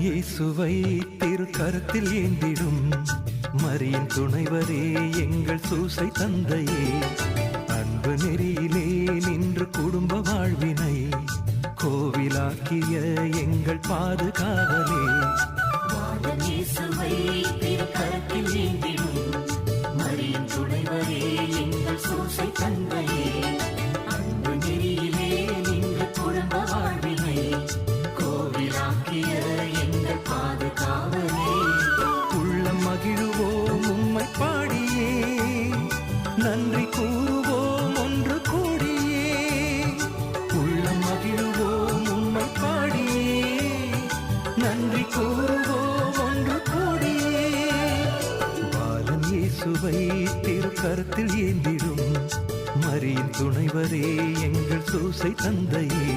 இயேசுவை திருக்கரத்தில் ஏந்திடும் மரியின் துணைவரே எங்கள் சூசை தந்தையே, அன்பு நெறியிலே நின்று குடும்ப வாழ்வினை கோவிலாக்கிய எங்கள் பாதுகாவலே. இயேசுவை திருக்கரத்தில் ஏந்திடும் மரியின் துணைவரே எங்கள் சூசை தந்தையே, அன்பு நெறியிலே நின்று குடும்ப வாழ்வினை கோவிலாக்கிய எங்கள் பாதுகாவலே. உள்ளம் மகிழுவோம் உம்மை பாடியே, நன்றி கூறுவோம் ஒன்று கூடியே. உள்ளம் மகிழுவோம் உம்மை பாடியே, நன்றி கூறுவோம் ஒன்று கூடியே. பாலன் இயேசுவை திருக்கரத்தில் ஏந்திடும் மரியின் துணைவரே எங்கள் சூசை தந்தையே,